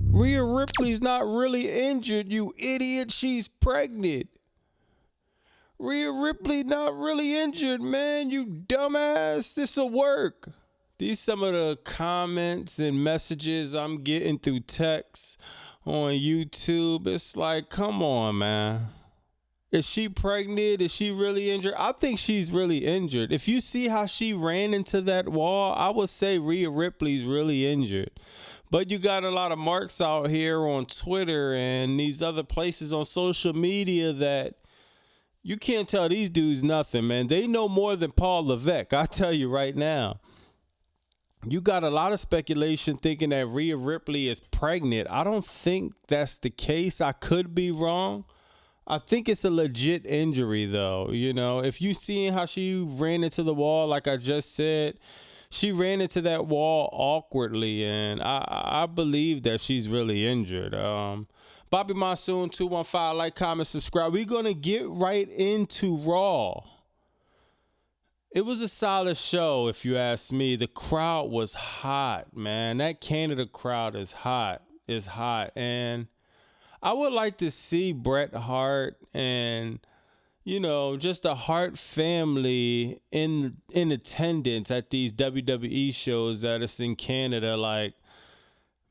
Rhea Ripley's not really injured, you idiot. She's pregnant. Rhea Ripley not really injured, man. You dumbass. This'll work. These some of the comments and messages I'm getting through text on YouTube. It's like, come on, man. Is she pregnant? Is she really injured? I think she's really injured. If you see how she ran into that wall, I would say Rhea Ripley's really injured. But you got a lot of marks out here on Twitter and these other places on social media that you can't tell these dudes nothing, man. They know more than Paul Levesque. I tell you right now. You got a lot of speculation thinking that Rhea Ripley is pregnant. I don't think that's the case. I could be wrong. I think it's a legit injury, though. You know, if you seen how she ran into the wall, like I just said, she ran into that wall awkwardly, and I believe that she's really injured. Bobby Monsoon 215, like, comment, subscribe. We're gonna get right into Raw. It was a solid show, if you ask me. The crowd was hot, man. That Canada crowd is hot. It's hot, and I would like to see Bret Hart and, you know, just the Hart family in attendance at these WWE shows that is in Canada. Like,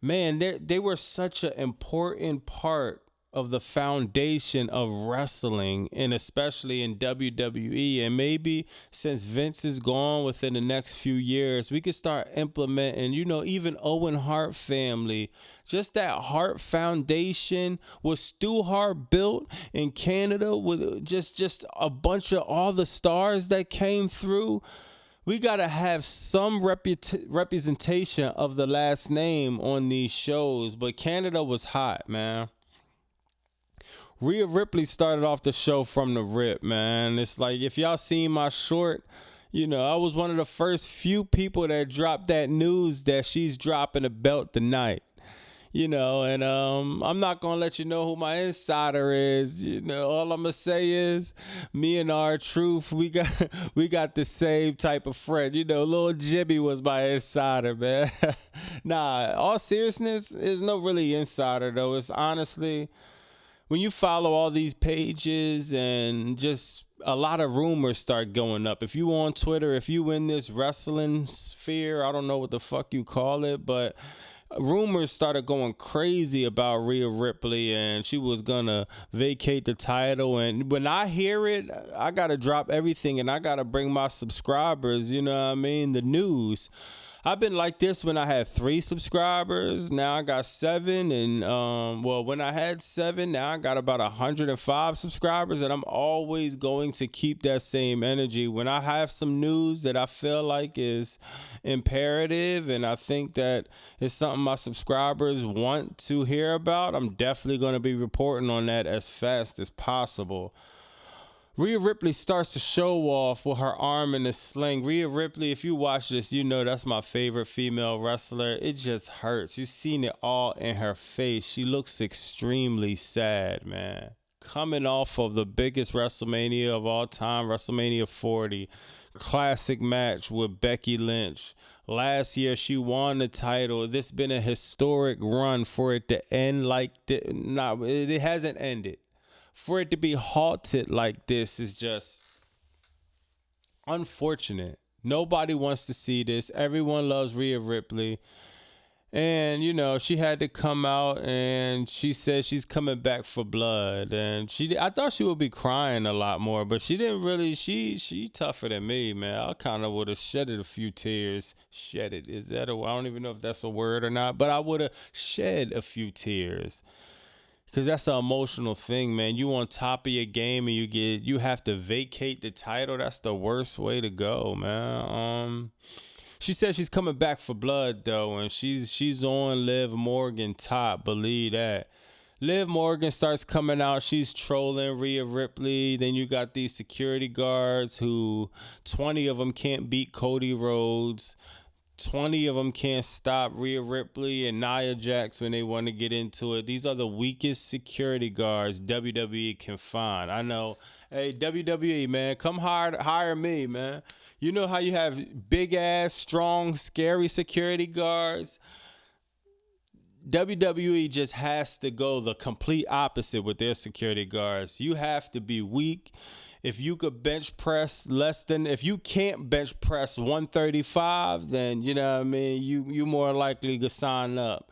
man, they were such an important part of the foundation of wrestling, and especially in WWE. And maybe since Vince is gone within the next few years, we could start implementing, you know, even Owen Hart family. Just that Hart Foundation was Stu Hart built in Canada with just a bunch of all the stars that came through. We got to have some representation of the last name on these shows. But Canada was hot, man. Rhea Ripley started off the show from the rip, man. It's like, if y'all seen my short, you know, I was one of the first few people that dropped that news that she's dropping a belt tonight. You know, and I'm not going to let you know who my insider is. You know, all I'm going to say is me and R-Truth, we got the same type of friend. You know, Lil Jimmy was my insider, man. Nah, all seriousness, there's no really insider, though. It's honestly, when you follow all these pages and just a lot of rumors start going up. If you on Twitter, if you in this wrestling sphere, I don't know what the fuck you call it, but rumors started going crazy about Rhea Ripley, and she was gonna vacate the title. And when I hear it, I gotta drop everything and I gotta bring my subscribers, you know what I mean, the news. I've been like this when I had 3 subscribers. Now I got 7, and when I had 7, now I got about 105 subscribers, and I'm always going to keep that same energy. When I have some news that I feel like is imperative and I think that it's something my subscribers want to hear about, I'm definitely going to be reporting on that as fast as possible. Rhea Ripley starts to show off with her arm in a sling. Rhea Ripley, if you watch this, you know that's my favorite female wrestler. It just hurts. You've seen it all in her face. She looks extremely sad, man. Coming off of the biggest WrestleMania of all time, WrestleMania 40. Classic match with Becky Lynch. Last year, she won the title. This has been a historic run for it to end like this. Nah, it hasn't ended. For it to be halted like this is just unfortunate. Nobody wants to see this. Everyone loves Rhea Ripley. And, you know, she had to come out and she said she's coming back for blood. And I thought she would be crying a lot more, but she didn't really. She tougher than me, man. I kind of would have shedded a few tears. Shedded. Is that I don't even know if that's a word or not, but I would have shed a few tears. Because that's an emotional thing, man. You on top of your game and you have to vacate the title. That's the worst way to go, man. She said she's coming back for blood, though, and she's on Liv Morgan top. Believe that. Liv Morgan starts coming out. She's trolling Rhea Ripley. Then you got these security guards who 20 of them can't beat CodyRhodes. 20 of them can't stop Rhea Ripley and Nia Jax when they want to get into it. These are the weakest security guards WWE can find. I know. Hey, WWE, man, come hire me, man. You know how you have big-ass, strong, scary security guards? WWE just has to go the complete opposite with their security guards. You have to be weak. If you could bench press if you can't bench press 135, then you know what I mean, you more likely to sign up.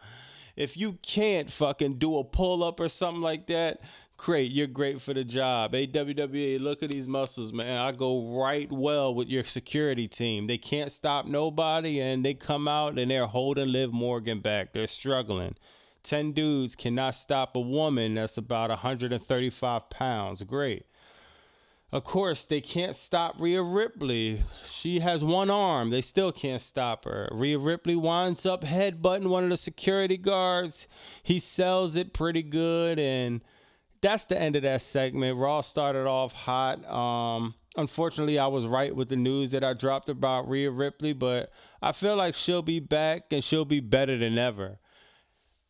If you can't fucking do a pull up or something like that, great, you're great for the job. Hey, WWE, look at these muscles, man. I go right well with your security team. They can't stop nobody, and they come out and they're holding Liv Morgan back. They're struggling. 10 dudes cannot stop a woman that's about 135 pounds. Great. Of course, they can't stop Rhea Ripley. She has one arm. They still can't stop her. Rhea Ripley winds up headbutting one of the security guards. He sells it pretty good, and that's the end of that segment. Raw started off hot. Unfortunately, I was right with the news that I dropped about Rhea Ripley, but I feel like she'll be back, and she'll be better than ever.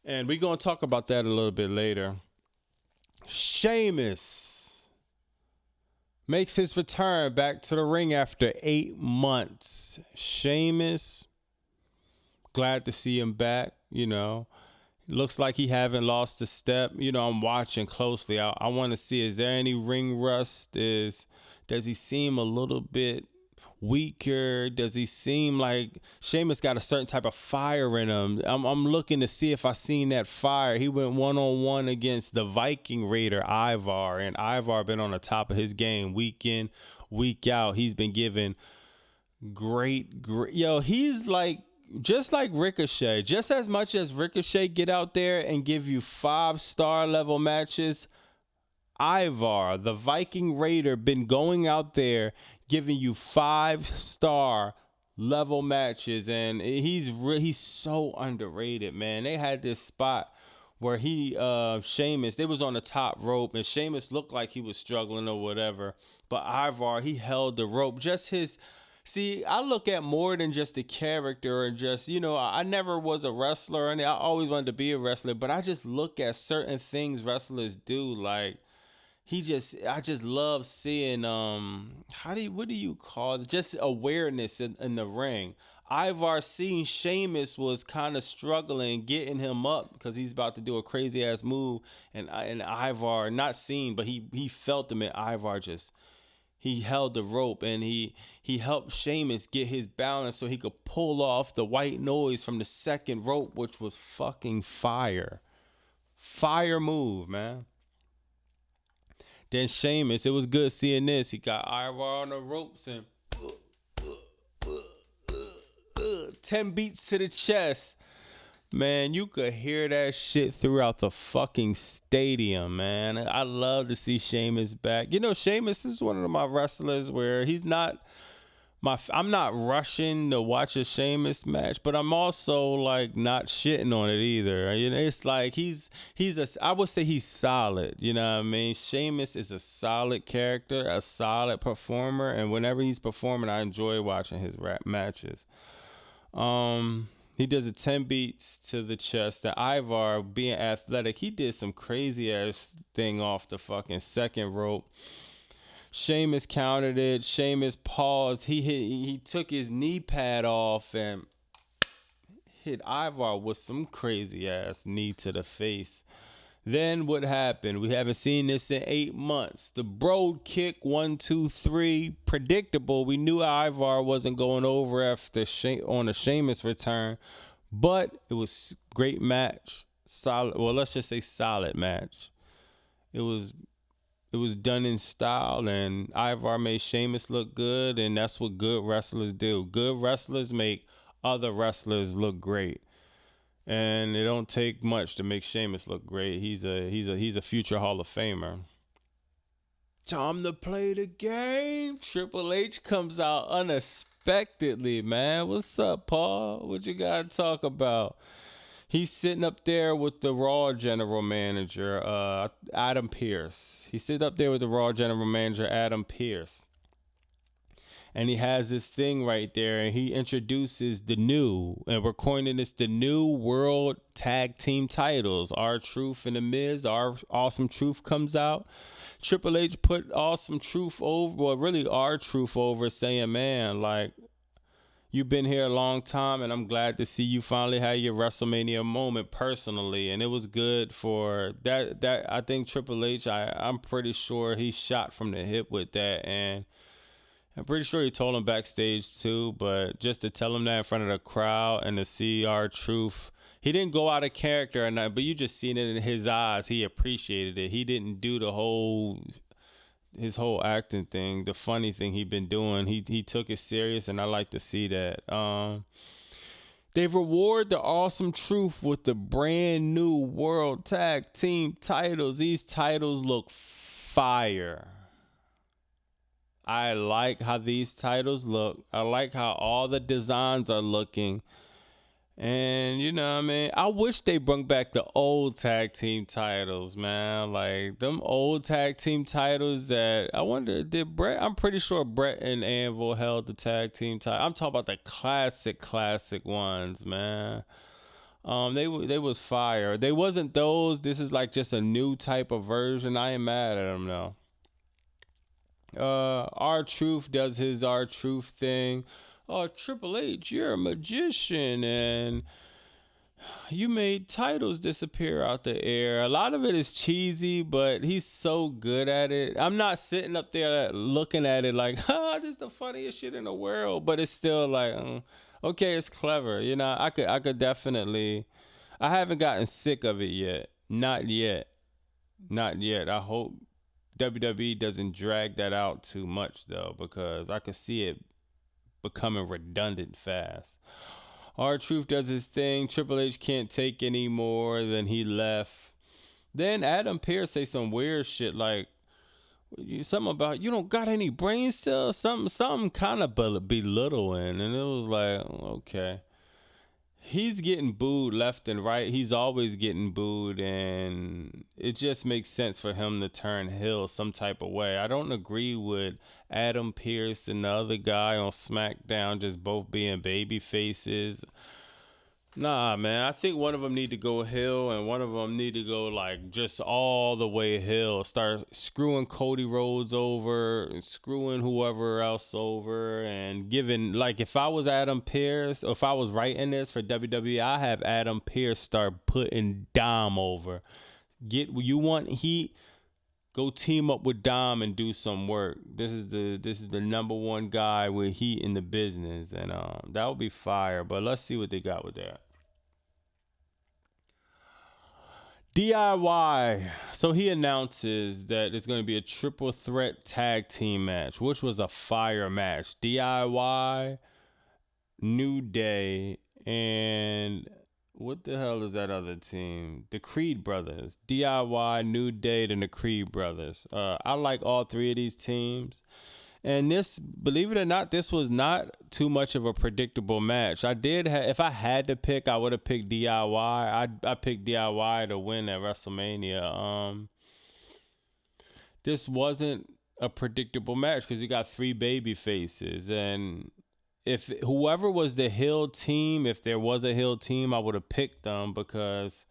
And we're going to talk about that a little bit later. Sheamus makes his return back to the ring after 8 months. Sheamus, glad to see him back, you know. Looks like he haven't lost a step. You know, I'm watching closely. I want to see, is there any ring rust? Does he seem a little bit weaker? Does he seem like Sheamus got a certain type of fire in him? I'm looking to see if I seen that fire. He went one-on-one against the Viking Raider Ivar, and Ivar been on the top of his game week in, week out. He's been giving great. Yo, he's like, just like Ricochet, just as much as Ricochet get out there and give you 5-star level matches, Ivar, the Viking Raider, been going out there giving you 5-star level matches, and he's so underrated, man. They had this spot where Sheamus, they was on the top rope, and Sheamus looked like he was struggling or whatever, but Ivar, he held the rope. See, I look at more than just the character, or just, you know, I never was a wrestler, and I always wanted to be a wrestler, but I just look at certain things wrestlers do, like, I just love seeing, what do you call it? Just awareness in the ring. Ivar seeing Sheamus was kind of struggling, getting him up because he's about to do a crazy ass move, and Ivar, not seen, but he felt him, and Ivar he held the rope, and he helped Sheamus get his balance so he could pull off the white noise from the second rope, which was fucking fire. Fire move, man. Then Sheamus, it was good seeing this. He got Ivar on the ropes and 10 beats to the chest. Man, you could hear that shit throughout the fucking stadium, man. I love to see Sheamus back. You know, Sheamus is one of my wrestlers where I'm not rushing to watch a Sheamus match, but I'm also like not shitting on it either. You know, it's like I would say he's solid. You know what I mean? Sheamus is a solid character, a solid performer, and whenever he's performing, I enjoy watching his rap matches. He does a 10 beats to the chest. The Ivar, being athletic, he did some crazy ass thing off the fucking second rope. Sheamus countered it. Sheamus paused. He took his knee pad off and hit Ivar with some crazy ass knee to the face. Then what happened? We haven't seen this in 8 months. The Broad kick, 1, 2, 3, predictable. We knew Ivar wasn't going over after on a Sheamus return, but it was great match. Solid. Well, let's just say solid match. It was done in style, and Ivar made Sheamus look good, and that's what good wrestlers do. Good wrestlers make other wrestlers look great. And it don't take much to make Sheamus look great. He's a future Hall of Famer. Time to play the game. Triple H comes out unexpectedly, man. What's up, Paul? What you got to talk about? He's sitting up there with the Raw general manager, Adam Pearce. He's sitting up there with the Raw general manager, Adam Pearce. And he has this thing right there, and he introduces and we're coining this, the new World Tag Team titles. R-Truth and The Miz. Our Awesome Truth comes out. Triple H put Awesome Truth over, well, really R-Truth over, saying, man, like, You've been here a long time, and I'm glad to see you finally had your WrestleMania moment personally, and it was good for that. I think Triple H, I'm pretty sure he shot from the hip with that, and I'm pretty sure he told him backstage too. But just to tell him that in front of the crowd and to see R-Truth, he didn't go out of character or nothing, but you just seen it in his eyes. He appreciated it. He didn't do his whole acting thing, the funny thing he'd been doing. He took it serious, and I like to see that. They reward the Awesome Truth with the brand new World Tag Team titles. These titles look fire. I like how these titles look. I like how all the designs are looking. And you know what I mean? I wish they brought back the old tag team titles, man. Like them old tag team titles that I wonder, did Brett? I'm pretty sure Brett and Anvil held the tag team title. I'm talking about the classic ones, man. They was fire. They wasn't those. This is like just a new type of version. I ain't mad at them though. R-Truth does his R-Truth thing. Oh, Triple H, you're a magician, and you made titles disappear out the air. A lot of it is cheesy, but he's so good at it. I'm not sitting up there looking at it like, this is the funniest shit in the world, but it's still like, okay, it's clever. You know, I could definitely, I haven't gotten sick of it yet. Not yet. I hope WWE doesn't drag that out too much, though, because I could see it becoming redundant fast. R-Truth does his thing. Triple H can't take any more. Then he left. Then Adam Pearce say some weird shit like something about you don't got any brain cells. Something kind of belittling, and it was like, okay. He's getting booed left and right. He's always getting booed, and it just makes sense for him to turn heel some type of way. I don't agree with Adam Pearce and the other guy on SmackDown just both being baby faces. Nah, man. I think one of them need to go heel, and one of them need to go like just all the way heel. Start screwing CodyRhodes over, and screwing whoever else over, and giving like if I was Adam Pearce, or if I was writing this for WWE, I have Adam Pearce start putting Dom over. You want heat? Go team up with Dom and do some work. This is the number one guy with heat in the business, and that would be fire. But let's see what they got with that. DIY. So he announces that it's going to be a triple threat tag team match, which was a fire match. DIY, New Day, and what the hell is that other team? The Creed Brothers. DIY, New Day, and the Creed Brothers. I like all three of these teams. And this, believe it or not, this was not too much of a predictable match. If I had to pick, I would have picked DIY. I picked DIY to win at WrestleMania. This wasn't a predictable match because you got three baby faces, and if whoever was the heel team, if there was a heel team, I would have picked them because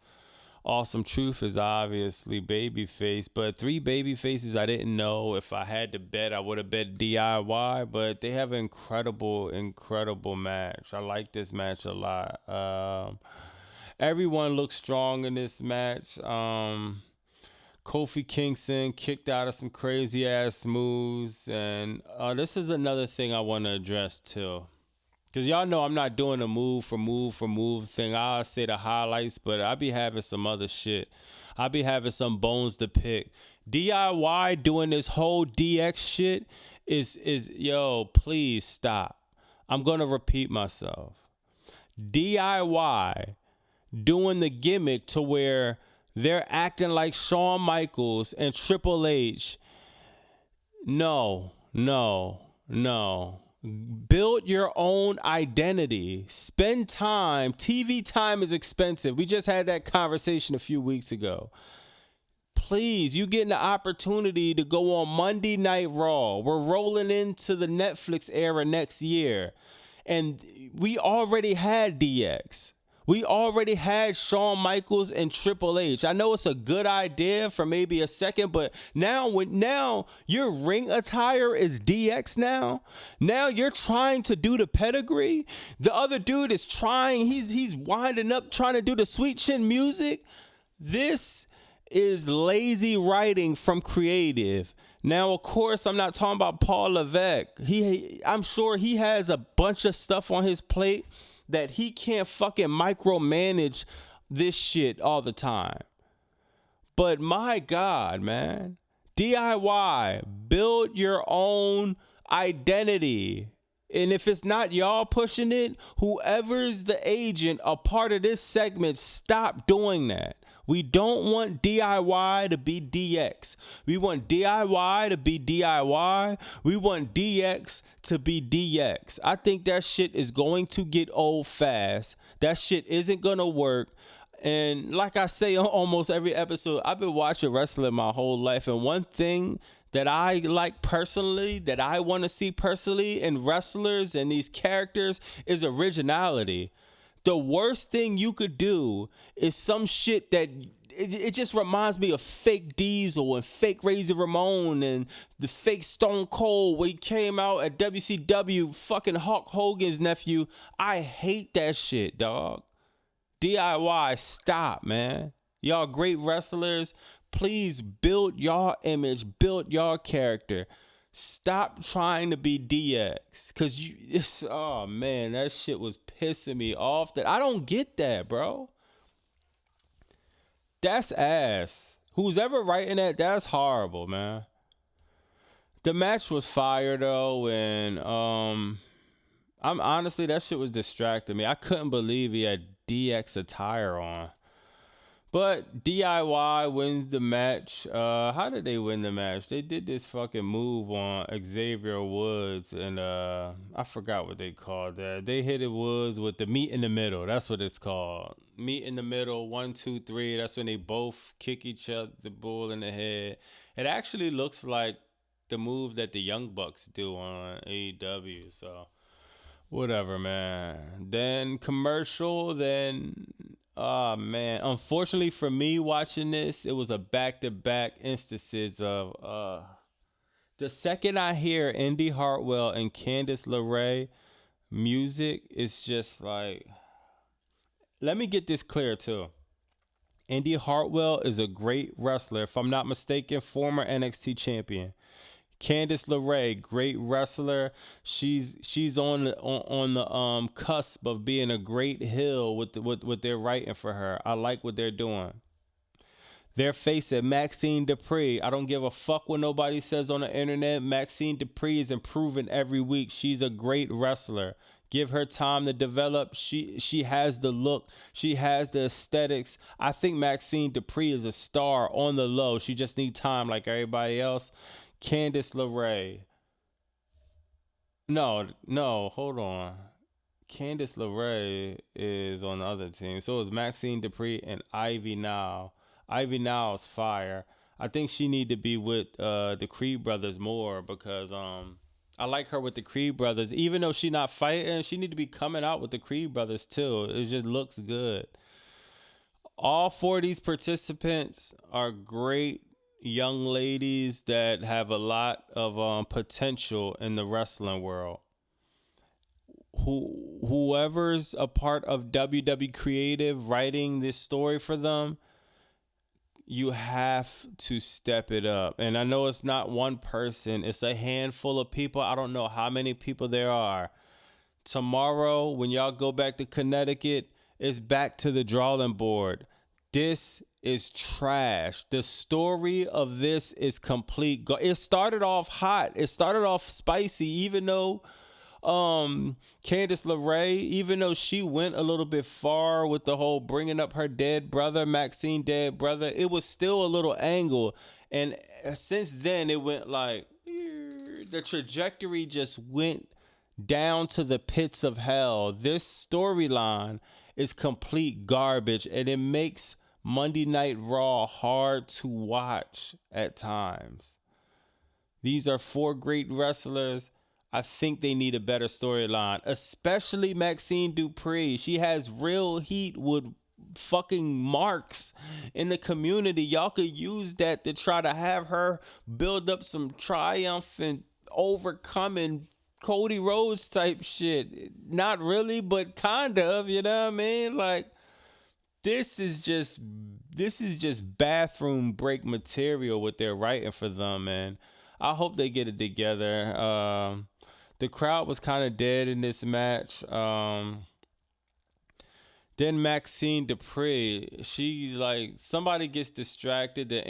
Awesome Truth is obviously babyface, but three baby faces I didn't know. If I had to bet, I would have bet DIY, but they have an incredible match. I like this match a lot. Everyone looks strong in this match. Kofi Kingston kicked out of some crazy ass moves, and this is another thing I want to address too. Because y'all know I'm not doing a move for move thing. I'll say the highlights, but I be having some other shit. I be having some bones to pick. DIY doing this whole DX shit is yo, please stop. I'm going to repeat myself. DIY doing the gimmick to where they're acting like Shawn Michaels and Triple H. No. Build your own identity. Spend time. TV time is expensive. We just had that conversation a few weeks ago. Please, you getting the opportunity to go on Monday Night Raw. We're rolling into the Netflix era next year. And we already had DX. We already had Shawn Michaels and Triple H. I know it's a good idea for maybe a second, but now your ring attire is DX now. Now you're trying to do the pedigree. The other dude is trying, he's winding up trying to do the sweet chin music. This is lazy writing from creative. Now, of course, I'm not talking about Paul Levesque. I'm sure he has a bunch of stuff on his plate that he can't fucking micromanage this shit all the time. But my God, man, DIY, build your own identity. And if it's not y'all pushing it, whoever's the agent, a part of this segment, stop doing that. We don't want DIY to be DX. We want DIY to be DIY. We want DX to be DX. I think that shit is going to get old fast. That shit isn't going to work. And like I say on almost every episode, I've been watching wrestling my whole life. And one thing that I like personally, that I want to see personally in wrestlers and these characters is originality. The worst thing you could do is some shit that it just reminds me of fake Diesel and fake Razor Ramon and the fake Stone Cold when he came out at WCW, fucking Hulk Hogan's nephew. I hate that shit, dog. DIY, stop, man. Y'all great wrestlers. Please build y'all image, build y'all character. Stop trying to be DX, cause oh man, that shit was pissing me off. That I don't get that, bro. That's ass. Who's ever writing that? That's horrible, man. The match was fire though, and I'm honestly, that shit was distracting me. I couldn't believe he had DX attire on. But DIY wins the match. How did they win the match? They did this fucking move on Xavier Woods, and I forgot what they called that. They hit it Woods with the meet in the middle. That's what it's called. Meet in the middle, 1, 2, 3. That's when they both kick each other, the bull in the head. It actually looks like the move that the Young Bucks do on AEW. So whatever, man. Then commercial, then... Oh, man. Unfortunately for me watching this, it was a back-to-back instances of the second I hear Indy Hartwell and Candice LeRae music, it's just like, let me get this clear too. Indy Hartwell is a great wrestler, if I'm not mistaken, former NXT champion. Candice LeRae, great wrestler. She's on the cusp of being a great heel with what they're writing for her. I like what they're doing. They're facing Maxine Dupree. I don't give a fuck what nobody says on the internet. Maxine Dupree is improving every week. She's a great wrestler. Give her time to develop. She has the look. She has the aesthetics. I think Maxine Dupree is a star on the low. She just needs time like everybody else. Candice LeRae. No, hold on. Candice LeRae is on the other team. So is Maxine Dupree and Ivy Now. Ivy Now is fire. I think she need to be with the Creed brothers more because I like her with the Creed brothers. Even though she not fighting, she need to be coming out with the Creed brothers too. It just looks good. All 4 of these participants are great young ladies that have a lot of potential in the wrestling world. Whoever's a part of WWE Creative writing this story for them, you have to step it up. And I know it's not one person, it's a handful of people. I don't know how many people there are. Tomorrow, when y'all go back to Connecticut, it's back to the drawing board. This is trash. The story of this is complete. It started off hot. It started off spicy, even though Candice LeRae, even though she went a little bit far with the whole bringing up her dead brother, Maxine dead brother, it was still a little angle. And since then, it went like, the trajectory just went down to the pits of hell. This storyline is complete garbage, and it makes Monday Night Raw hard to watch at times. These are 4 great wrestlers. I think they need a better storyline, especially Maxine Dupree. She has real heat with fucking marks in the community. Y'all could use that to try to have her build up some triumph and overcoming CodyRhodes type shit. Not really, but kind of, you know what I mean? Like, this is just bathroom break material what they're writing for them, and I hope they get it together. The crowd was kind of dead in this match. Then Maxine Dupree, she's like, somebody gets distracted. The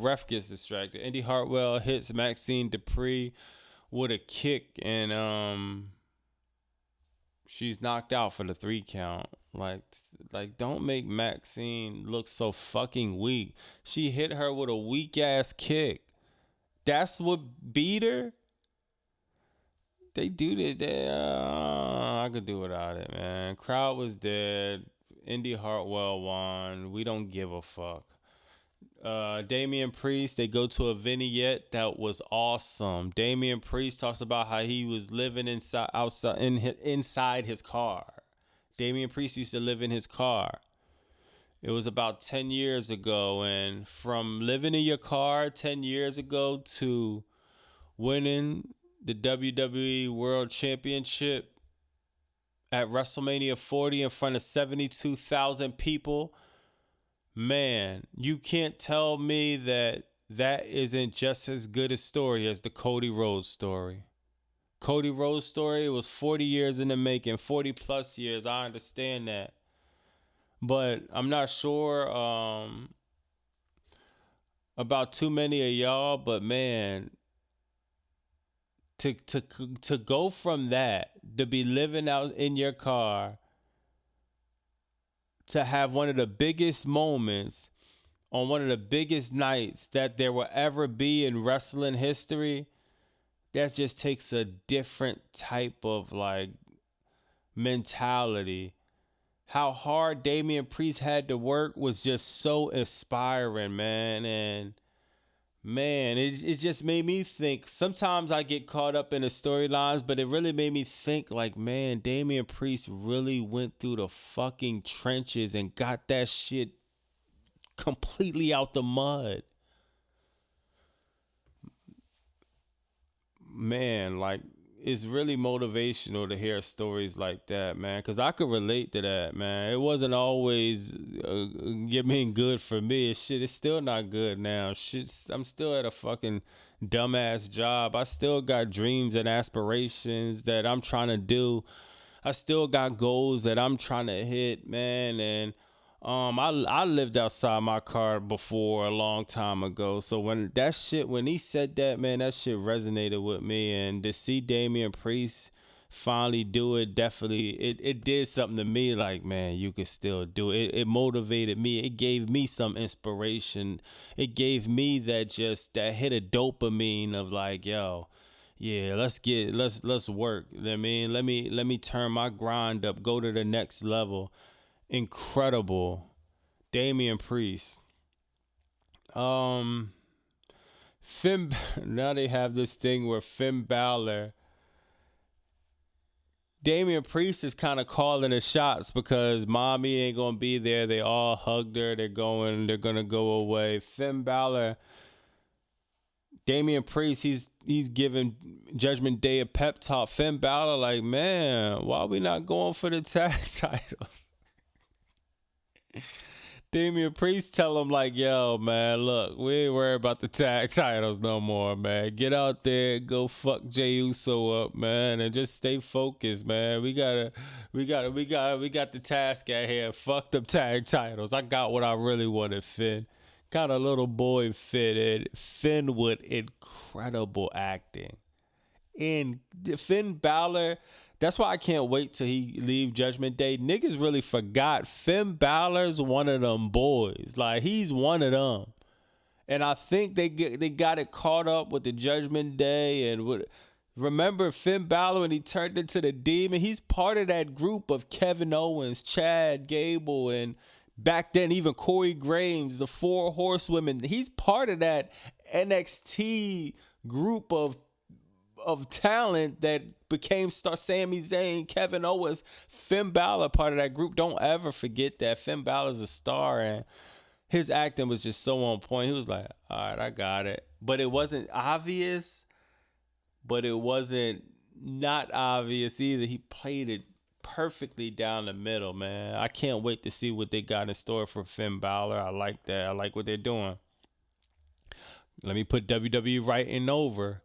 ref gets distracted. Indy Hartwell hits Maxine Dupree with a kick, and she's knocked out for the 3 count. Like, don't make Maxine look so fucking weak. She hit her with a weak ass kick. That's what beat her. They do that. I could do without it, man. Crowd was dead. Indy Hartwell won. We don't give a fuck. Damian Priest, they go to a vignette that was awesome. Damian Priest talks about how he was living inside his car. Damian Priest used to live in his car. It was about 10 years ago, and from living in your car 10 years ago to winning the WWE World Championship at WrestleMania 40 in front of 72,000 people, man, you can't tell me that isn't just as good a story as the CodyRhodes story. CodyRhodes story was 40 years in the making, 40 plus years. I understand that. But I'm not sure about too many of y'all, but man, to go from that, to be living out in your car, to have one of the biggest moments on one of the biggest nights that there will ever be in wrestling history, that just takes a different type of like mentality. How hard Damian Priest had to work was just so inspiring, man. And man, it just made me think. Sometimes I get caught up in the storylines, but it really made me think like, man, Damian Priest really went through the fucking trenches and got that shit completely out the mud. Man, like, it's really motivational to hear stories like that, man, because I could relate to that, man. It wasn't always being good for me. Shit, it's still not good now. Shit, I'm still at a fucking dumbass job. I still got dreams and aspirations that I'm trying to do. I still got goals that I'm trying to hit, man, and I lived outside my car before a long time ago. So when he said that, man, that shit resonated with me. And to see Damian Priest finally do it, definitely, it did something to me. Like, man, you could still do it. It motivated me. It gave me some inspiration. It gave me that hit of dopamine of like, yo, yeah, let's work. I mean, let me turn my grind up, go to the next level. Incredible. Damian Priest. Finn, now they have this thing where Finn Balor, Damian Priest is kind of calling the shots because mommy ain't gonna be there. They all hugged her. They're gonna go away. Finn Balor, Damian Priest, he's giving Judgment Day a pep talk. Finn Balor like, man, why are we not going for the tag titles? Damian Priest tell him like, yo, man, look, we ain't worried about the tag titles no more, man. Get out there, go fuck Jey Uso up, man, and just stay focused, man. We got the task at hand. Fuck the tag titles. I got what I really wanted, Finn. Got a little boy Finn with incredible acting. In Finn Balor, that's why I can't wait till he leave Judgment Day. Niggas really forgot Finn Balor's one of them boys. Like, he's one of them. And I think they got it caught up with the Judgment Day. And remember Finn Balor when he turned into the Demon? He's part of that group of Kevin Owens, Chad Gable, and back then even Corey Graves, the Four Horsewomen. He's part of that NXT group of of talent that became star. Sami Zayn, Kevin Owens, Finn Balor, part of that group. Don't ever forget that Finn Balor's a star, and his acting was just so on point. He was like, all right, I got it. But it wasn't obvious, but it wasn't not obvious either. He played it perfectly down the middle, man. I can't wait to see what they got in store for Finn Balor. I like that. I like what they're doing. Let me put WWE writing over.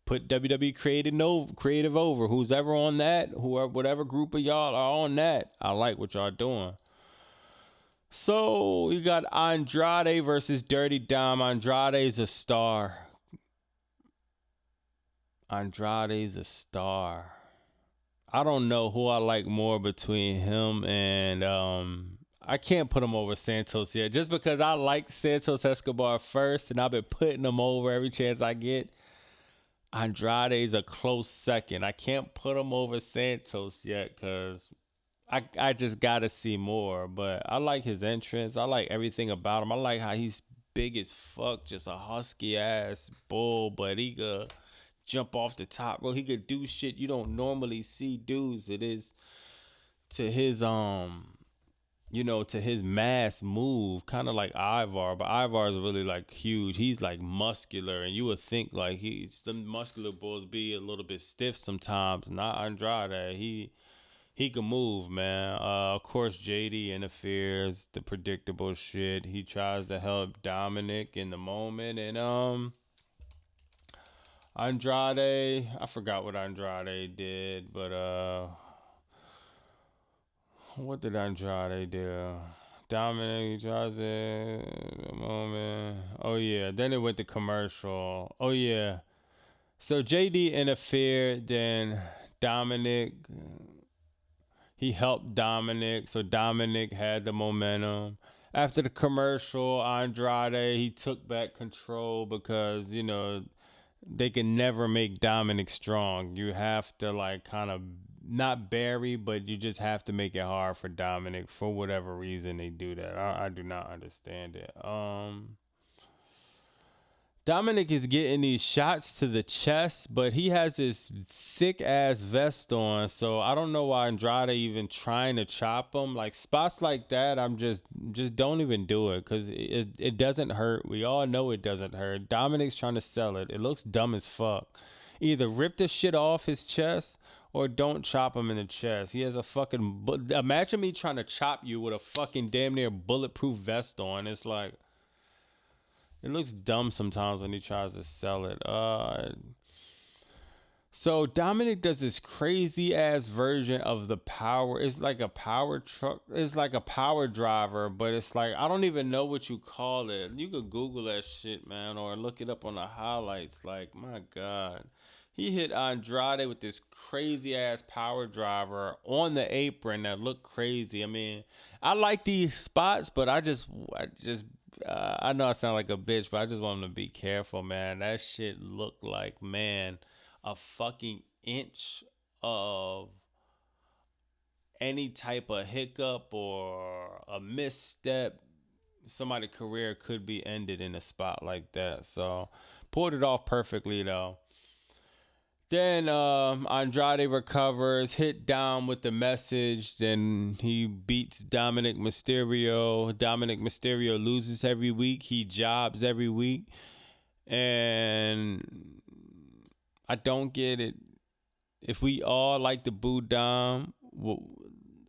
Put WWE creative over. Who's ever on that, whoever, whatever group of y'all are on that, I like what y'all doing. So you got Andrade versus Dirty Dom. Andrade's a star. Andrade's a star. I don't know who I like more between him and I can't put him over Santos yet, just because I like Santos Escobar first, and I've been putting him over every chance I get. Andrade's a close second. I can't put him over Santos yet because I just gotta see more. But I like his entrance. I like everything about him. I like how he's big as fuck, just a husky ass bull, but he could jump off the top. Well, he could do shit you don't normally see dudes. It is to his to his mass move, kind of like Ivar, but Ivar is really like huge. He's like muscular, and you would think like the muscular bulls be a little bit stiff sometimes. Not Andrade. He can move, man. Of course, JD interferes, the predictable shit. He tries to help Dominic in the moment, and Andrade, I forgot what Andrade did, but what did Andrade do? Dominic tries it a moment. Oh yeah, then it went to commercial. Oh yeah. So JD interfered, then Dominic, he helped Dominic, so Dominic had the momentum. After the commercial, Andrade, he took back control because, they can never make Dominic strong. You have to like kind of not bury, but you just have to make it hard for Dominic for whatever reason they do that. I do not understand it. Dominic is getting these shots to the chest, but he has this thick ass vest on, so I don't know why Andrade even trying to chop him. Like spots like that, I'm just don't even do it because it doesn't hurt. We all know it doesn't hurt. Dominic's trying to sell it. It looks dumb as fuck. Either rip the shit off his chest or don't chop him in the chest. He has a fucking. Imagine me trying to chop you with a fucking damn near bulletproof vest on. It's like. It looks dumb sometimes when he tries to sell it. So Dominic does this crazy ass version of the power. It's like a power truck. It's like a power driver, but it's like I don't even know what you call it. You could Google that shit, man, or look it up on the highlights. Like, my God. He hit Andrade with this crazy ass power driver on the apron that looked crazy. I mean, I like these spots, but I just I know I sound like a bitch, but I just want him to be careful, man. That shit looked like, man, a fucking inch of any type of hiccup or a misstep. Somebody's career could be ended in a spot like that. So, pulled it off perfectly, though. Then Andrade recovers, hit down with the message. Then he beats Dominic Mysterio. Dominic Mysterio loses every week. He jobs every week. And I don't get it. If we all like to boo Dom,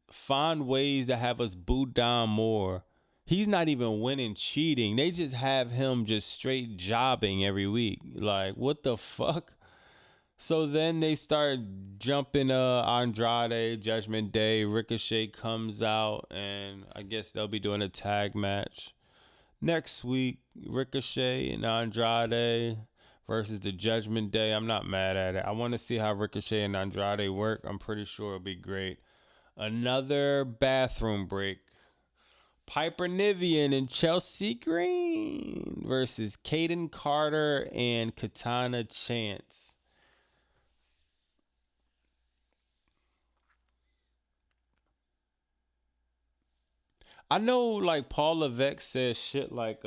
find ways to have us boo Dom more. He's not even winning cheating. They just have him just straight jobbing every week. Like, what the fuck? So then they start jumping Andrade, Judgment Day. Ricochet comes out, and I guess they'll be doing a tag match next week. Ricochet and Andrade versus the Judgment Day. I'm not mad at it. I want to see how Ricochet and Andrade work. I'm pretty sure it'll be great. Another bathroom break. Piper Niven and Chelsea Green versus Kaden Carter and Katana Chance. I know, like, Paul Levesque says shit like,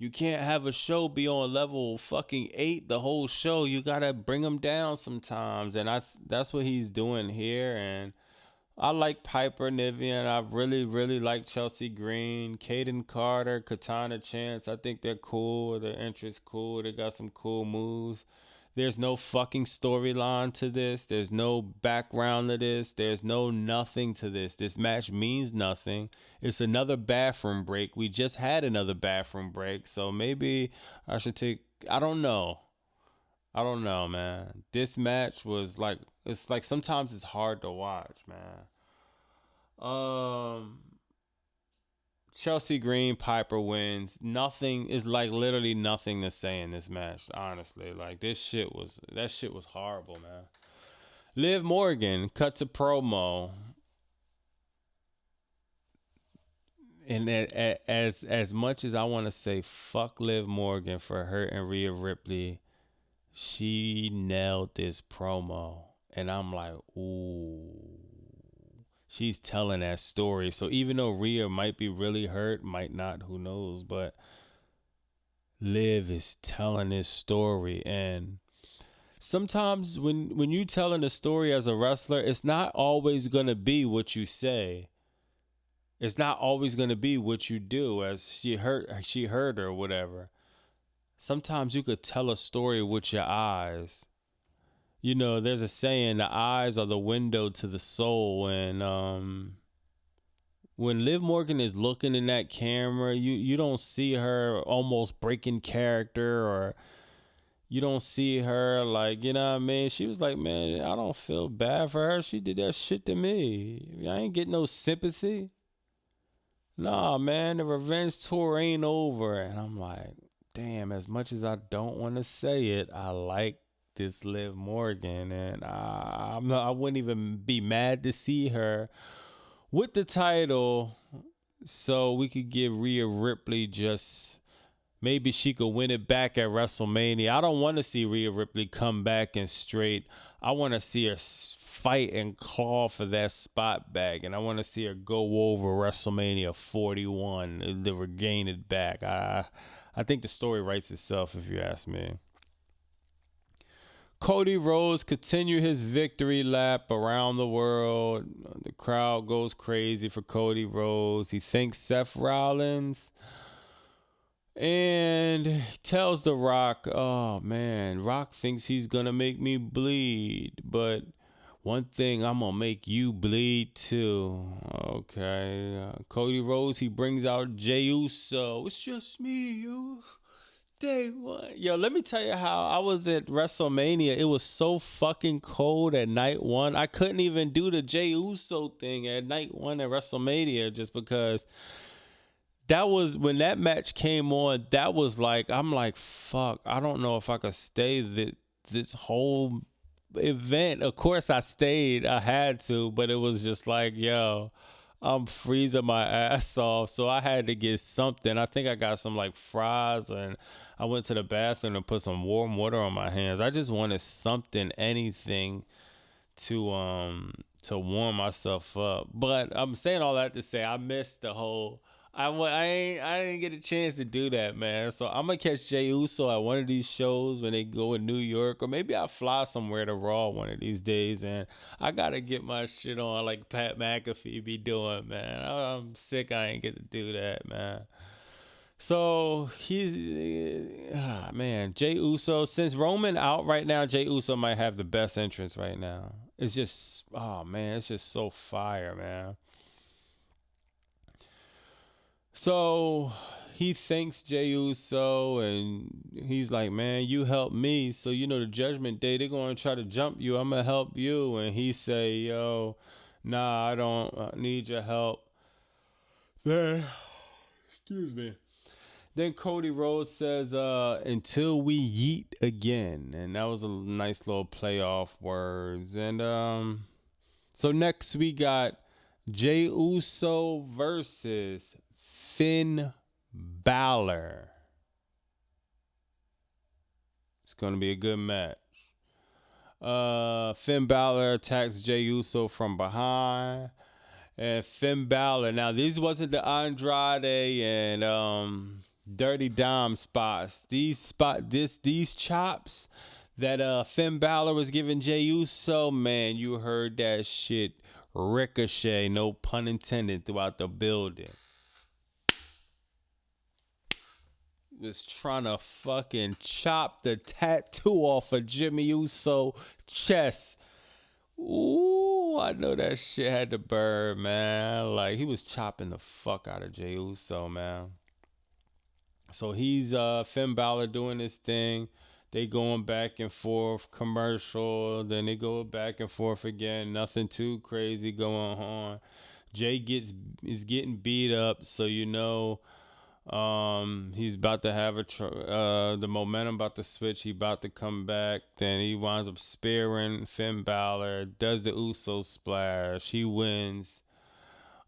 You can't have a show be on level fucking 8 the whole show. You gotta bring them down sometimes, and that's what he's doing here. And I like Piper Niven. I really, really like Chelsea Green, Kaden Carter, Katana Chance. I think they're cool. Their entrance cool. They got some cool moves. There's no fucking storyline to this. There's no background to this. There's no nothing to this. This match means nothing. It's another bathroom break. We just had another bathroom break. So maybe I should take, I don't know. I don't know, man. This match was like, it's like sometimes it's hard to watch, man. Chelsea Green, Piper wins. Nothing is like literally nothing to say in this match, honestly. Like that shit was horrible, man. Liv Morgan cuts a promo. And as much as I want to say fuck Liv Morgan for hurting Rhea Ripley, she nailed this promo. And I'm like, ooh. She's telling that story. So even though Rhea might be really hurt, might not, who knows, but Liv is telling this story. And sometimes when you telling a story as a wrestler, it's not always going to be what you say. It's not always going to be what you do, as she heard or whatever. Sometimes you could tell a story with your eyes. You know, there's a saying, the eyes are the window to the soul. And when Liv Morgan is looking in that camera, you don't see her almost breaking character, or you don't see her like, you know what I mean? She was like, man, I don't feel bad for her. She did that shit to me. I ain't getting no sympathy. Nah, man, the revenge tour ain't over. And I'm like, damn, as much as I don't want to say it, I like this Liv Morgan, and I wouldn't even be mad to see her with the title, so we could give Rhea Ripley just maybe she could win it back at WrestleMania. I don't want to see Rhea Ripley come back and straight. I want to see her fight and claw for that spot back, and I want to see her go over WrestleMania 41 to regain it back. I think the story writes itself, if you ask me. CodyRhodes continue his victory lap around the world. The crowd goes crazy for CodyRhodes. He thanks Seth Rollins and tells The Rock, oh man, Rock thinks he's going to make me bleed, but one thing, I'm going to make you bleed too. Okay. CodyRhodes, he brings out Jey Uso. It's just me, you. Day one. Yo, let me tell you how I was at WrestleMania. It was so fucking cold at night one. I couldn't even do the Jey Uso thing at night one at WrestleMania, just because that was when that match came on. That was like, I'm like, fuck, I don't know if I could stay this whole event. Of course I stayed. I had to, but it was just like, yo, I'm freezing my ass off, so I had to get something. I think I got some like fries, and I went to the bathroom and put some warm water on my hands. I just wanted something, anything to warm myself up. But I'm saying all that to say I missed the whole. I didn't get a chance to do that, man. So I'm gonna catch Jey Uso at one of these shows when they go in New York, or maybe I'll fly somewhere to Raw one of these days, and I gotta get my shit on like Pat McAfee be doing, man. I'm sick I ain't get to do that, man. So man, Jey Uso, since Roman out right now, Jey Uso might have the best entrance right now. It's just, oh man, it's just so fire, man. So he thanks Jey Uso, and he's like, man, you helped me. So, you know, the Judgment Day, they're going to try to jump you. I'm going to help you. And he say, yo, nah, I don't need your help. Then, excuse me. Then CodyRhodes says, until we yeet again. And that was a nice little playoff words. And so next we got Jey Uso versus Finn Balor. It's going to be a good match. Finn Balor attacks Jey Uso from behind. And Finn Balor. Now, these wasn't the Andrade and Dirty Dom spots. These chops that Finn Balor was giving Jey Uso, man, you heard that shit ricochet, no pun intended, throughout the building. Was trying to fucking chop the tattoo off of Jimmy Uso chest. Ooh, I know that shit had to burn, man. Like, he was chopping the fuck out of Jey Uso, man. So he's Finn Balor doing his thing. They going back and forth, commercial. Then they go back and forth again. Nothing too crazy going on. Jay is getting beat up, so you know he's about to have the momentum about to switch. He about to come back. Then he winds up spearing Finn Balor. Does the Uso splash. He wins.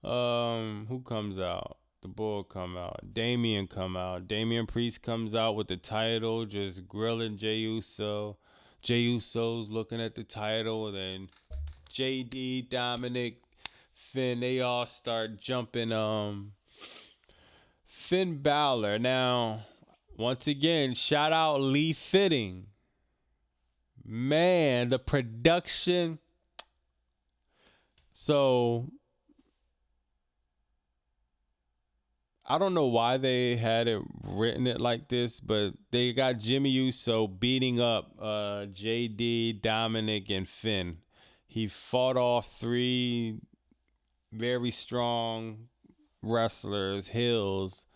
Who comes out? The Bull come out. Damian come out. Damian Priest comes out with the title, just grilling Jey Uso. Jey Uso's looking at the title. Then JD, Dominic, Finn, they all start jumping Finn Balor. Now, once again, shout out Lee Fitting. Man, the production. So I don't know why they had it written it like this, but they got Jimmy Uso beating up JD, Dominic, and Finn. He fought off 3 very strong wrestlers, heels.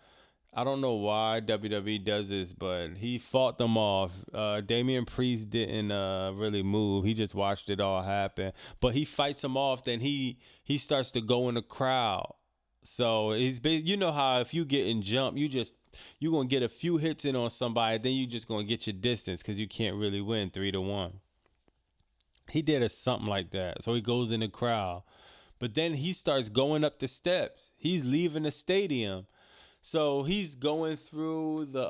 I don't know why WWE does this, but he fought them off. Damian Priest didn't really move. He just watched it all happen. But he fights them off, then he starts to go in the crowd. So you know how if you getting jumped, you're gonna get a few hits in on somebody, then you just gonna get your distance because you can't really win 3-1. He did something like that. So he goes in the crowd. But then he starts going up the steps. He's leaving the stadium. So he's going through the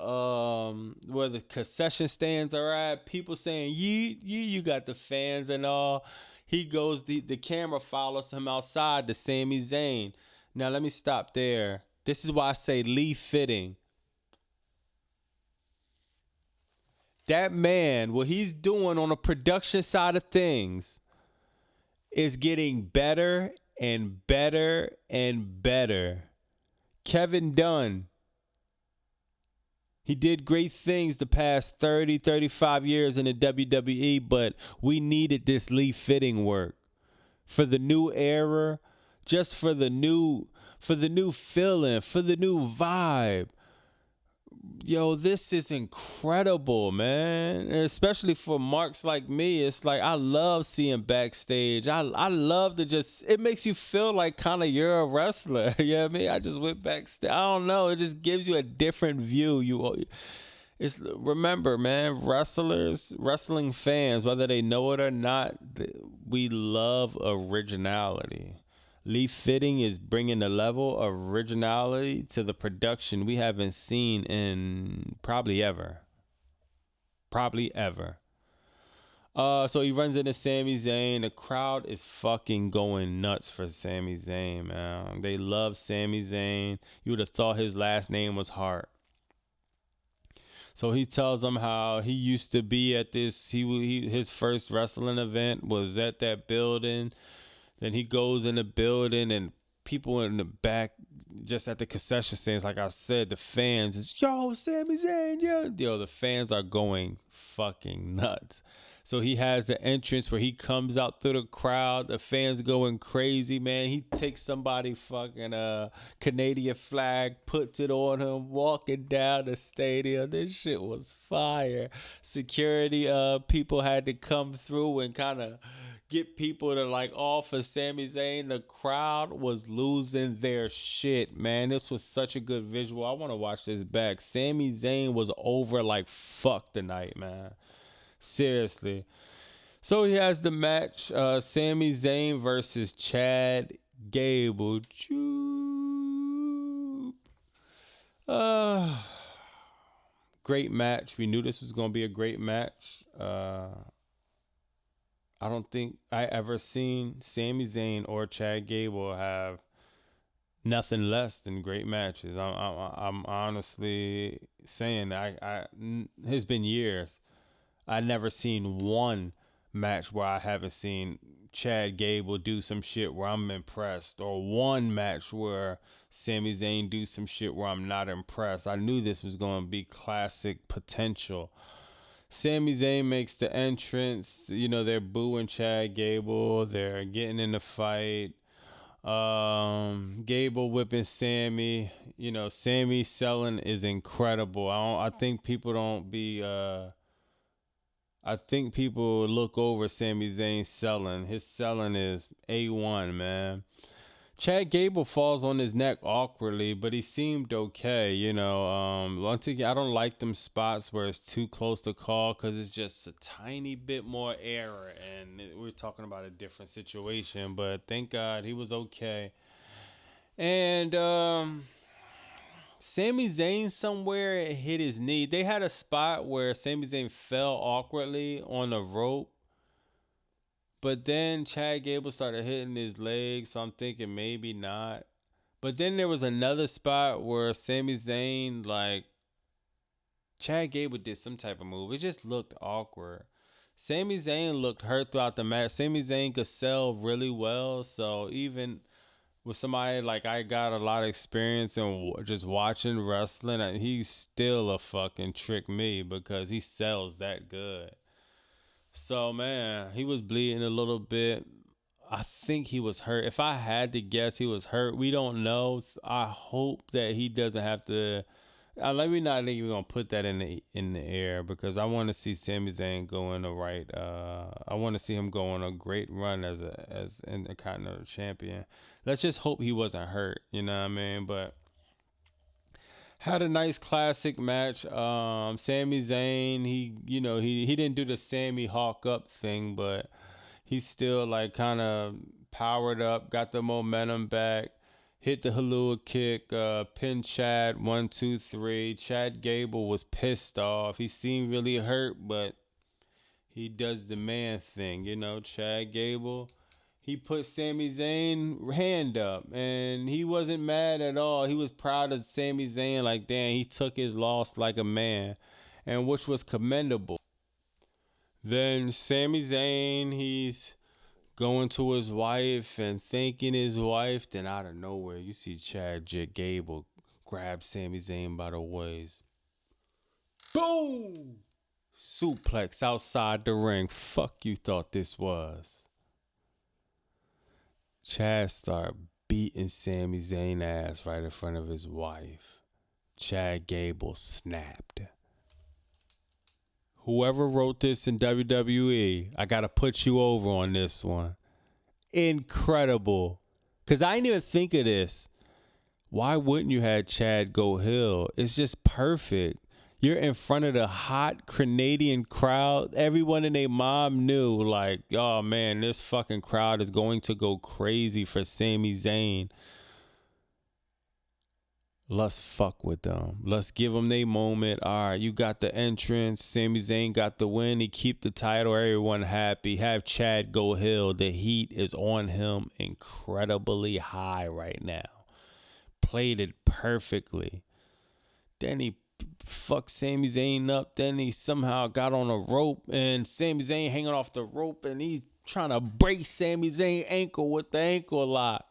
where the concession stands are at. People saying, you got the fans and all. He goes, the camera follows him outside to Sami Zayn. Now, let me stop there. This is why I say Lee Fitting. That man, what he's doing on the production side of things is getting better and better and better. Kevin Dunn, he did great things the past 30, 35 years in the WWE, but we needed this Lee Fitting work for the new era. Just for the new feeling, for the new vibe. Yo, this is incredible, man. Especially for marks like me. It's like I love seeing backstage. I love to it makes you feel like kind of you're a wrestler. You know what I mean? I just went backstage. I don't know. It just gives you a different view. Remember, man, wrestling fans, whether they know it or not, we love originality. Lee Fitting is bringing a level of originality to the production we haven't seen in probably ever. So he runs into Sami Zayn. The crowd is fucking going nuts for Sami Zayn, man. They love Sami Zayn. You would have thought his last name was Hart. So he tells them how he used to be at this. His first wrestling event was at that building. Then he goes in the building and people in the back, just at the concession stands, like I said, the fans is, yo, Sami Zayn, yo, the fans are going fucking nuts. So he has the entrance where he comes out through the crowd. The fans going crazy, man. He takes somebody fucking Canadian flag, puts it on him, walking down the stadium. This shit was fire. Security people had to come through and kind of get people to like offer Sami Zayn. The crowd was losing their shit, man. This was such a good visual. I want to watch this back. Sami Zayn was over like fuck tonight, man. Seriously. So he has the match, Sami Zayn versus Chad Gable. Great match. We knew this was going to be a great match. I don't think I ever seen Sami Zayn or Chad Gable have nothing less than great matches. I'm honestly saying it's been years. I never seen one match where I haven't seen Chad Gable do some shit where I'm impressed, or one match where Sami Zayn do some shit where I'm not impressed. I knew this was going to be classic potential. Sami Zayn makes the entrance. You know, they're booing Chad Gable. They're getting in the fight. Gable whipping Sammy. You know, Sammy selling is incredible. I think people don't be. I think people look over Sami Zayn selling. His selling is A1, man. Chad Gable falls on his neck awkwardly, but he seemed okay. You know, once again, I don't like them spots where it's too close to call because it's just a tiny bit more error, and we're talking about a different situation. But thank God he was okay. And Sami Zayn somewhere hit his knee. They had a spot where Sami Zayn fell awkwardly on the rope. But then Chad Gable started hitting his leg, so I'm thinking maybe not. But then there was another spot where Sami Zayn, Chad Gable did some type of move. It just looked awkward. Sami Zayn looked hurt throughout the match. Sami Zayn could sell really well, so even with somebody like I got a lot of experience in just watching wrestling, he's still a fucking trick me because he sells that good. So, man, he was bleeding a little bit. I think he was hurt. If I had to guess, he was hurt. We don't know. I hope that he doesn't have to. Let me not even gonna put that in the air because I want to see Sami Zayn go in the right. I want to see him go on a great run as a Continental Champion. Let's just hope he wasn't hurt. You know what I mean? But had a nice classic match. Sami Zayn, he didn't do the Sammy Hawk up thing, but he's still kind of powered up, got the momentum back, hit the Halua kick, pin Chad 1, 2, 3. Chad Gable was pissed off. He seemed really hurt, but he does the man thing, Chad Gable. He put Sami Zayn hand up, and he wasn't mad at all. He was proud of Sami Zayn, damn, he took his loss like a man, and which was commendable. Then Sami Zayn, he's going to his wife and thanking his wife. Then out of nowhere, you see Chad Gable grab Sami Zayn by the waist. Boom! Suplex outside the ring. Fuck you thought this was. Chad started beating Sami Zayn ass right in front of his wife. Chad Gable snapped. Whoever wrote this in WWE, I got to put you over on this one. Incredible. Because I didn't even think of this. Why wouldn't you have Chad go heel? It's just perfect. You're in front of the hot Canadian crowd. Everyone and their mom knew, oh man, this fucking crowd is going to go crazy for Sami Zayn. Let's fuck with them. Let's give them their moment. All right, you got the entrance. Sami Zayn got the win. He keep the title. Everyone happy. Have Chad go heel. The heat is on him incredibly high right now. Played it perfectly. Then he fucked Sami Zayn up. Then he somehow got on a rope, and Sami Zayn hanging off the rope, and he's trying to break Sami Zayn ankle with the ankle lock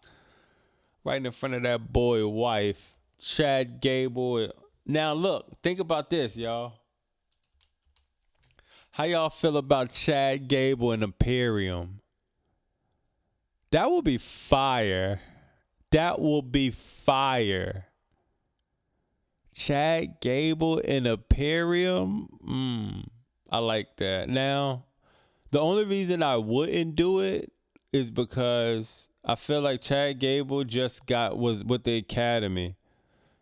right in front of that boy wife. Chad Gable. Now look, think about this, y'all. How y'all feel about Chad Gable and Imperium? That will be fire. That will be fire. Chad Gable and Imperium. I like that. Now, the only reason I wouldn't do it is because I feel like Chad Gable was with the Academy.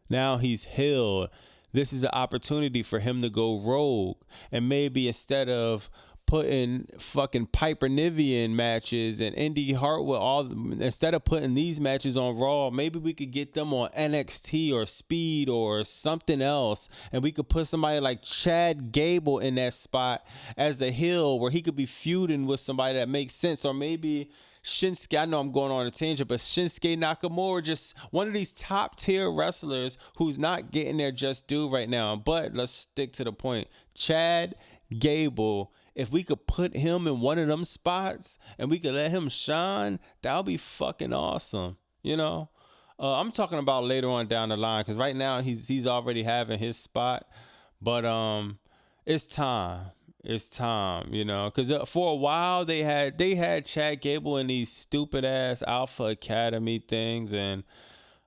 Now he's healed. This is an opportunity for him to go rogue. And maybe instead of putting fucking Piper Niven matches and Indy Hartwell, instead of putting these matches on Raw, maybe we could get them on NXT or Speed or something else, and we could put somebody like Chad Gable in that spot as a heel where he could be feuding with somebody that makes sense, or maybe Shinsuke, I know I'm going on a tangent, but Shinsuke Nakamura, just one of these top tier wrestlers who's not getting their just due right now. But let's stick to the point. Chad Gable, if we could put him in one of them spots and we could let him shine, that would be fucking awesome. You know, I'm talking about later on down the line, because right now he's already having his spot, but it's time. It's time, you know, because for a while they had Chad Gable in these stupid ass Alpha Academy things, and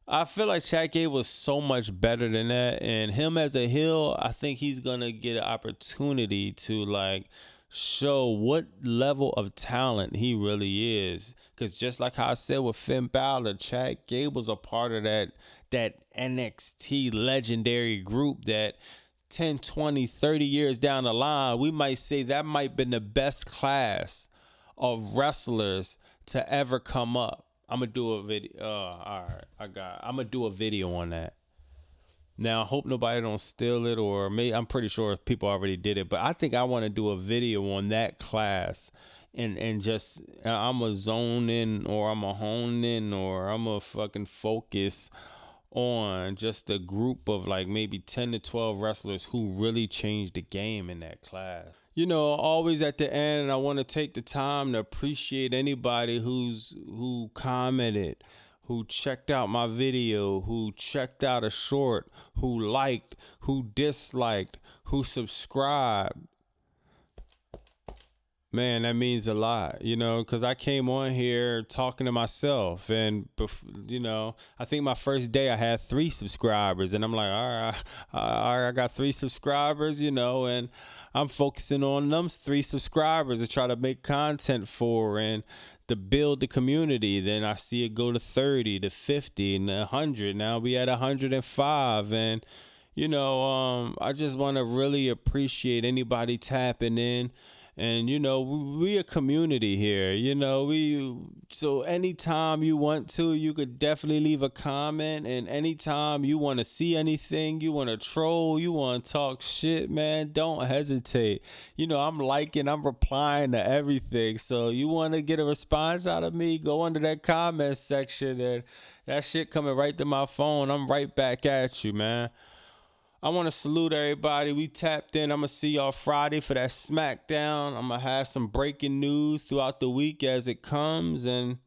I feel like Chad Gable is so much better than that. And him as a heel, I think he's gonna get an opportunity to like show what level of talent he really is. Because just like how I said with Finn Balor, Chad Gable's a part of that NXT legendary group that 10, 20, 30 years down the line, we might say that might have been the best class of wrestlers to ever come up. I'm going to do a video. All right. I'm going to do a video on that. Now, I hope nobody don't steal it, or maybe, I'm pretty sure people already did it, but I think I want to do a video on that class and just, I'm going to zone in, or I'm going to hone in, or I'm going to fucking focus on just a group of like maybe 10 to 12 wrestlers who really changed the game in that class. You know, always at the end, I want to take the time to appreciate anybody who commented, who checked out my video, who checked out a short, who liked, who disliked, who subscribed. Man, that means a lot, you know, because I came on here talking to myself, and, you know, I think my first day I had 3 subscribers, and I'm like, all right, I got 3 subscribers, you know, and I'm focusing on them 3 subscribers to try to make content for and to build the community. Then I see it go to 30, to 50, and 100. Now we at 105, and, you know, I just want to really appreciate anybody tapping in. And, you know, we a community here, you know, so anytime you want to, you could definitely leave a comment. And anytime you want to see anything, you want to troll, you want to talk shit, man, don't hesitate. You know, I'm replying to everything. So you want to get a response out of me, go under that comment section, and that shit coming right to my phone. I'm right back at you, man. I want to salute everybody. We tapped in. I'm going to see y'all Friday for that SmackDown. I'm going to have some breaking news throughout the week as it comes. And